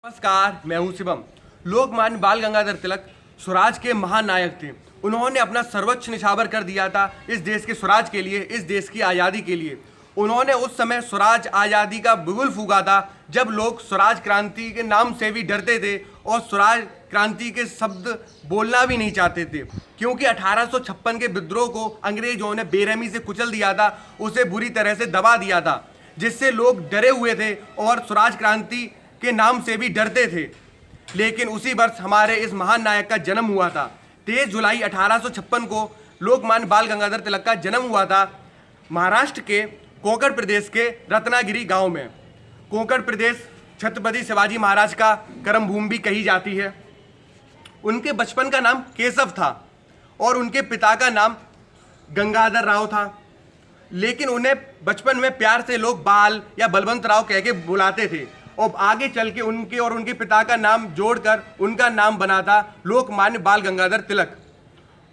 नमस्कार, मैं हूं शिवम। लोकमान्य बाल गंगाधर तिलक स्वराज के महानायक थे। उन्होंने अपना सर्वोच्च निछावर कर दिया था इस देश के स्वराज के लिए, इस देश की आज़ादी के लिए। उन्होंने उस समय स्वराज आज़ादी का बिगुल फूंका था जब लोग स्वराज क्रांति के नाम से भी डरते थे और स्वराज क्रांति के शब्द बोलना भी नहीं चाहते थे, क्योंकि 1856 के विद्रोह को अंग्रेजों ने बेरहमी से कुचल दिया था, उसे बुरी तरह से दबा दिया था, जिससे लोग डरे हुए थे और स्वराज क्रांति के नाम से भी डरते थे। लेकिन उसी वर्ष हमारे इस महान नायक का जन्म हुआ था। 23 जुलाई 1856 को लोकमान्य बाल गंगाधर तिलक का जन्म हुआ था महाराष्ट्र के कोंकण प्रदेश के रत्नागिरी गांव में। कोंकण प्रदेश छत्रपति शिवाजी महाराज का कर्मभूमि भी कही जाती है। उनके बचपन का नाम केशव था और उनके पिता का नाम गंगाधर राव था, लेकिन उन्हें बचपन में प्यार से लोग बाल या बलवंत राव कह के बुलाते थे और आगे चल के उनके और उनके पिता का नाम जोड़कर उनका नाम बना था लोकमान्य बाल गंगाधर तिलक।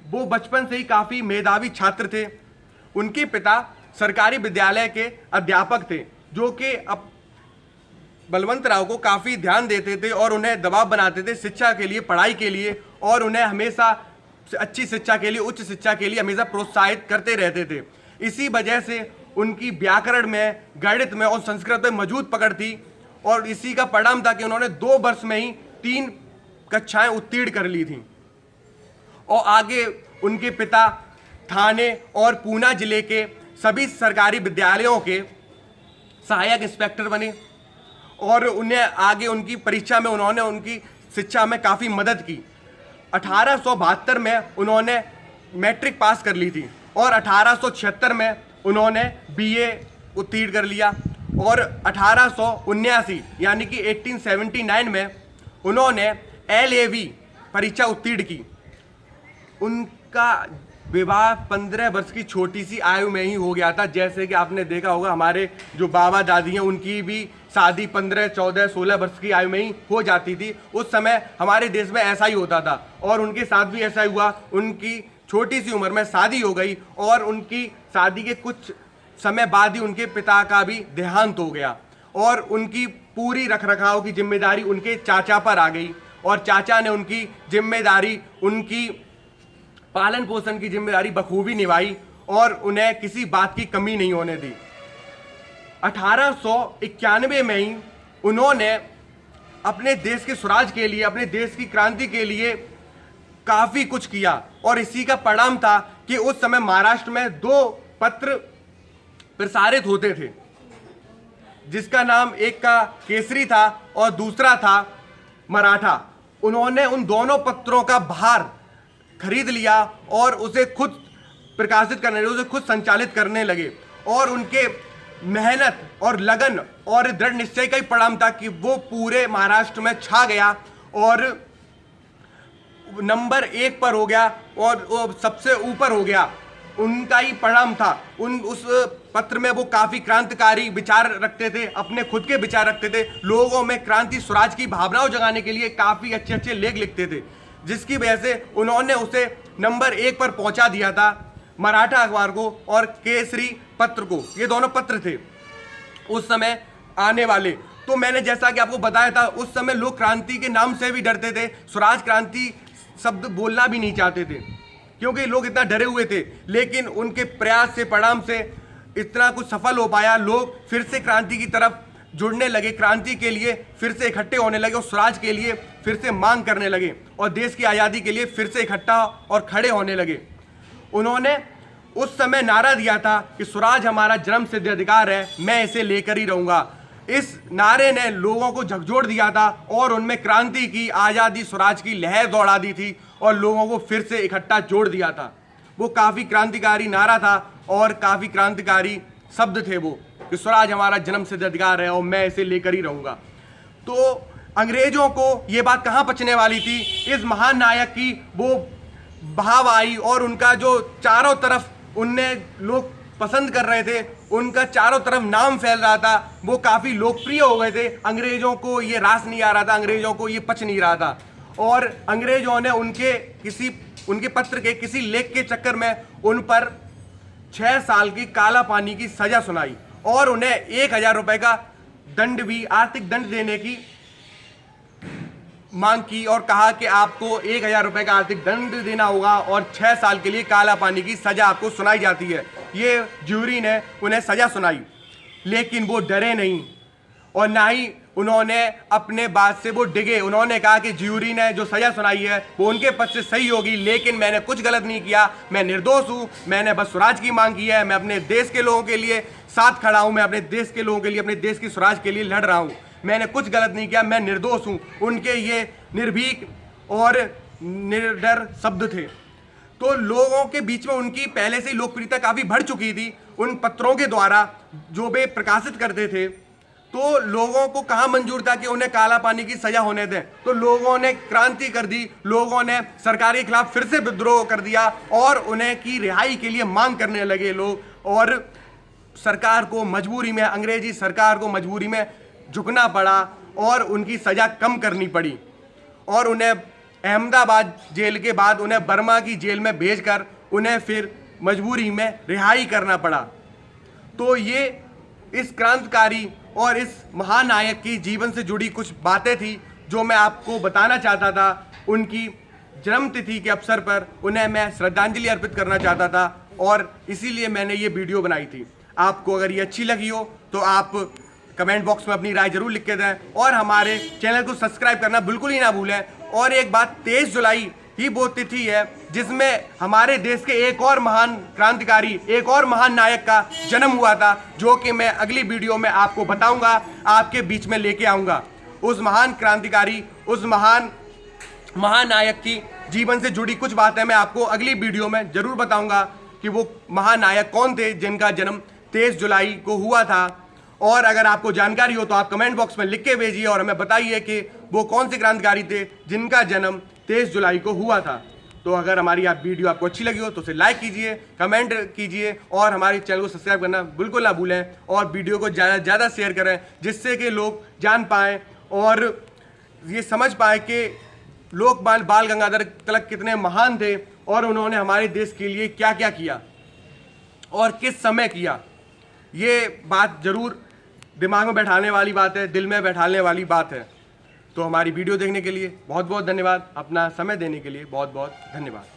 वो बचपन से ही काफ़ी मेधावी छात्र थे। उनके पिता सरकारी विद्यालय के अध्यापक थे, जो कि अब बलवंत राव को काफ़ी ध्यान देते थे और उन्हें दबाव बनाते थे शिक्षा के लिए, पढ़ाई के लिए, और उन्हें हमेशा अच्छी शिक्षा के लिए, उच्च शिक्षा के लिए हमेशा प्रोत्साहित करते रहते थे। इसी वजह से उनकी व्याकरण में, गणित में और संस्कृत में मजबूत पकड़ थी और इसी का परिणाम था कि उन्होंने 2 वर्ष में ही 3 कक्षाएं उत्तीर्ण कर ली थी। और आगे उनके पिता थाने और पूना जिले के सभी सरकारी विद्यालयों के सहायक इंस्पेक्टर बने और उन्हें आगे उनकी परीक्षा में उन्होंने उनकी शिक्षा में काफ़ी मदद की। 1872 में उन्होंने मैट्रिक पास कर ली थी और 1876 में उन्होंने बीए उत्तीर्ण कर लिया और 1879 यानी कि 1879 में उन्होंने LAV परीक्षा उत्तीर्ण की। उनका विवाह 15 वर्ष की छोटी सी आयु में ही हो गया था। जैसे कि आपने देखा होगा, हमारे जो बाबा दादी हैं उनकी भी शादी 15, 14, 16 वर्ष की आयु में ही हो जाती थी। उस समय हमारे देश में ऐसा ही होता था और उनके साथ भी ऐसा ही हुआ। उनकी छोटी सी उम्र में शादी हो गई और उनकी शादी के कुछ समय बाद ही उनके पिता का भी देहांत हो गया और उनकी पूरी रखरखाव की जिम्मेदारी उनके चाचा पर आ गई और चाचा ने उनकी जिम्मेदारी, उनकी पालन पोषण की जिम्मेदारी बखूबी निभाई और उन्हें किसी बात की कमी नहीं होने दी। 1891 में ही उन्होंने अपने देश के स्वराज के लिए, अपने देश की क्रांति के लिए काफ़ी कुछ किया और इसी का परिणाम था कि उस समय महाराष्ट्र में 2 पत्र प्रसारित होते थे, जिसका नाम एक का केसरी था और दूसरा था मराठा। उन्होंने उन दोनों पत्रों का भार खरीद लिया और उसे खुद प्रकाशित करने लगे, उसे खुद संचालित करने लगे और उनके मेहनत और लगन और दृढ़ निश्चय का ही परिणाम था कि वो पूरे महाराष्ट्र में छा गया और नंबर 1 पर हो गया और सबसे ऊपर हो गया। उनका ही परिणाम था। उस पत्र में वो काफ़ी क्रांतिकारी विचार रखते थे, अपने खुद के विचार रखते थे, लोगों में क्रांति स्वराज की भावनाओं जगाने के लिए काफ़ी अच्छे अच्छे लेख लिखते थे, जिसकी वजह से उन्होंने उसे नंबर 1 पर पहुंचा दिया था, मराठा अखबार को और केसरी पत्र को। ये दोनों पत्र थे उस समय आने वाले। तो मैंने जैसा कि आपको बताया था, उस समय लोग क्रांति के नाम से भी डरते थे, स्वराज क्रांति शब्द बोलना भी नहीं चाहते थे, क्योंकि लोग इतना डरे हुए थे। लेकिन उनके प्रयास से, परिणाम से इतना कुछ सफल हो पाया। लोग फिर से क्रांति की तरफ जुड़ने लगे, क्रांति के लिए फिर से इकट्ठे होने लगे और स्वराज के लिए फिर से मांग करने लगे और देश की आज़ादी के लिए फिर से इकट्ठा और खड़े होने लगे। उन्होंने उस समय नारा दिया था कि स्वराज हमारा जन्मसिद्ध अधिकार है, मैं इसे लेकर ही रहूँगा। इस नारे ने लोगों को झकझोर दिया था और उनमें क्रांति की, आज़ादी, स्वराज की लहर दौड़ा दी थी और लोगों को फिर से इकट्ठा जोड़ दिया था। वो काफ़ी क्रांतिकारी नारा था और काफ़ी क्रांतिकारी शब्द थे वो, कि स्वराज हमारा जन्मसिद्ध अधिकार है और मैं इसे लेकर ही रहूँगा। तो अंग्रेजों को ये बात कहाँ पचने वाली थी, इस महान नायक की वो भाव आई और उनका जो चारों तरफ उनने लोग पसंद कर रहे थे, उनका चारों तरफ नाम फैल रहा था, वो काफ़ी लोकप्रिय हो गए थे। अंग्रेजों को ये रास नहीं आ रहा था, अंग्रेजों को ये पच नहीं रहा था और अंग्रेजों ने उनके पत्र के किसी लेख के चक्कर में उन पर 6 साल की काला पानी की सजा सुनाई और उन्हें 1000 रुपये का दंड भी, आर्थिक दंड देने की मांग की और कहा कि आपको 1,000 रुपये का आर्थिक दंड देना होगा और 6 साल के लिए काला पानी की सज़ा आपको सुनाई जाती है। ये ज्यूरी ने उन्हें सज़ा सुनाई, लेकिन वो डरे नहीं और ना ही उन्होंने अपने बात से वो डिगे। उन्होंने कहा कि ज्यूरी ने जो सज़ा सुनाई है वो उनके पक्ष से सही होगी, लेकिन मैंने कुछ गलत नहीं किया, मैं निर्दोष हूँ, मैंने बस स्वराज की मांग की है, मैं अपने देश के लोगों के लिए साथ खड़ा हूँ, मैं अपने देश के लोगों के लिए, अपने देश की स्वराज के लिए लड़ रहा हूँ, मैंने कुछ गलत नहीं किया, मैं निर्दोष हूँ। उनके ये निर्भीक और निडर शब्द थे। तो लोगों के बीच में उनकी पहले से ही लोकप्रियता काफ़ी बढ़ चुकी थी। उन पत्रों के द्वारा जो वे प्रकाशित करते थे, तो लोगों को कहाँ मंजूर था कि उन्हें काला पानी की सजा होने दें। तो लोगों ने क्रांति कर दी, लोगों ने सरकार के खिलाफ फिर से विद्रोह कर दिया और उन्हें की रिहाई के लिए मांग करने लगे लोग, और सरकार को मजबूरी में, अंग्रेजी सरकार को मजबूरी में झुकना पड़ा और उनकी सज़ा कम करनी पड़ी और उन्हें अहमदाबाद जेल के बाद उन्हें बर्मा की जेल में भेजकर उन्हें फिर मजबूरी में रिहाई करना पड़ा। तो ये इस क्रांतिकारी और इस महानायक की जीवन से जुड़ी कुछ बातें थी जो मैं आपको बताना चाहता था। उनकी जन्मतिथि के अवसर पर उन्हें मैं श्रद्धांजलि अर्पित करना चाहता था और इसीलिए मैंने ये वीडियो बनाई थी। आपको अगर ये अच्छी लगी हो तो आप कमेंट बॉक्स में अपनी राय जरूर लिख के दें और हमारे चैनल को सब्सक्राइब करना बिल्कुल ही ना भूलें। और एक बात, 23 जुलाई ही वो तिथि है जिसमें हमारे देश के एक और महान क्रांतिकारी, एक और महान नायक का जन्म हुआ था, जो कि मैं अगली वीडियो में आपको बताऊंगा, आपके बीच में लेके आऊंगा। उस महान क्रांतिकारी, उस महान महानायक की जीवन से जुड़ी कुछ बातें मैं आपको अगली वीडियो में जरूर बताऊंगा कि वो महानायक कौन थे जिनका जन्म 23 जुलाई को हुआ था। और अगर आपको जानकारी हो तो आप कमेंट बॉक्स में लिख के भेजिए और हमें बताइए कि वो कौन से क्रांतिकारी थे जिनका जन्म 23 जुलाई को हुआ था। तो अगर हमारी वीडियो आपको अच्छी लगी हो तो उसे लाइक कीजिए, कमेंट कीजिए और हमारे चैनल को सब्सक्राइब करना बिल्कुल ना भूलें और वीडियो को ज़्यादा से ज़्यादा शेयर करें, जिससे कि लोग जान पाएँ और ये समझ पाए कि लोकमान्य बाल गंगाधर तिलक कितने महान थे और उन्होंने हमारे देश के लिए क्या क्या किया और किस समय किया। ये बात ज़रूर दिमाग में बैठाने वाली बात है, दिल में बैठाने वाली बात है। तो हमारी वीडियो देखने के लिए बहुत बहुत धन्यवाद, अपना समय देने के लिए बहुत बहुत धन्यवाद।